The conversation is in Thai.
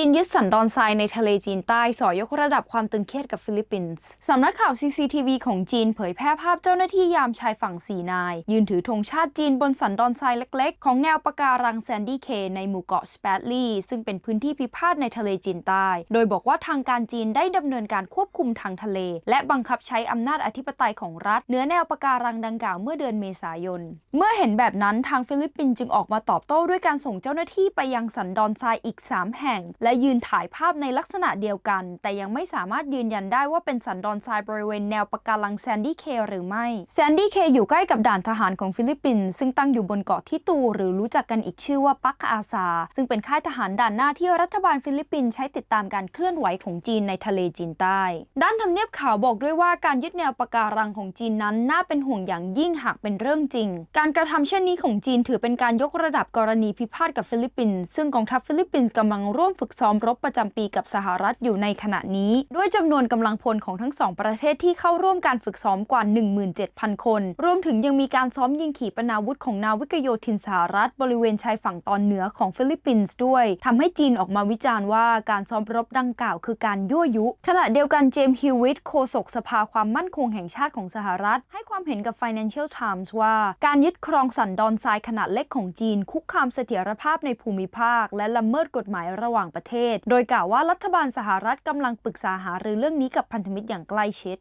จีนยึดสันดอนทรายในทะเลจีนใต้ส่อยกระดับความตึงเครียดกับฟิลิปปินส์สำนักข่าว CCTV ของจีนเผยแพร่ภาพเจ้าหน้าที่ยามชายฝั่ง4 นายยืนถือธงชาติจีนบนสันดอนทรายเล็กๆของแนวปะการังแซนดี้เคในหมู่เกาะสเปตลีซึ่งเป็นพื้นที่พิพาทในทะเลจีนใต้โดยบอกว่าทางการจีนได้ดำเนินการควบคุมทางทะเลและบังคับใช้อำนาจอธิปไตยของรัฐเหนือแนวปะการังดังกล่าวเมื่อเดือนเมษายนเมื่อเห็นแบบนั้นทางฟิลิปปินส์จึงออกมาตอบโต้ด้วยการส่งเจ้าหน้าที่ไปยังสันดอนทรายอีก3 แห่งและยืนถ่ายภาพในลักษณะเดียวกันแต่ยังไม่สามารถยืนยันได้ว่าเป็นสันดอนทรายบริเวณแนวปะการังแซนดี้เคหรือไม่แซนดี้เคอยู่ใกล้กับด่านทหารของฟิลิปปินส์ซึ่งตั้งอยู่บนเกาะทิตูหรือรู้จักกันอีกชื่อว่าปักอาซาซึ่งเป็นค่ายทหารด่านหน้าที่รัฐบาลฟิลิปปินส์ใช้ติดตามการเคลื่อนไหวของจีนในทะเลจีนใต้ด้านทำเนียบขาวบอกด้วยว่าการยึดแนวปะการังของจีนนั้นน่าเป็นห่วงอย่างยิ่งหากเป็นเรื่องจริงการกระทำเช่นนี้ของจีนถือเป็นการยกระดับกรณีพิพาทกับฟิลิปปินส์ซึ่งกองทัพฟิลิปปินส์กำลังร่วมฝึกซ้อมรบประจำปีกับสหรัฐอยู่ในขณะนี้ด้วยจำนวนกำลังพลของทั้ง2 ประเทศที่เข้าร่วมการฝึกซ้อมกว่า 17,000 คนรวมถึงยังมีการซ้อมยิงขีปนาวุธของนาวิกโยธินสหรัฐบริเวณชายฝั่งตอนเหนือของฟิลิปปินส์ด้วยทำให้จีนออกมาวิจารณ์ว่าการซ้อมรบดังกล่าวคือการยั่วยุขณะเดียวกันเจมส์ฮิววิตโฆษกสภาความมั่นคงแห่งชาติของสหรัฐให้ความเห็นกับ Financial Times ว่าการยึดครองสันดอนทรายขนาดเล็กของจีนคุกคามเสถียรภาพในภูมิภาคและละเมิดกฎหมายระหว่างประเทศโดยกล่าวว่ารัฐบาลสหรัฐกำลังปรึกษาหารือเรื่องนี้กับพันธมิตรอย่างใกล้ชิด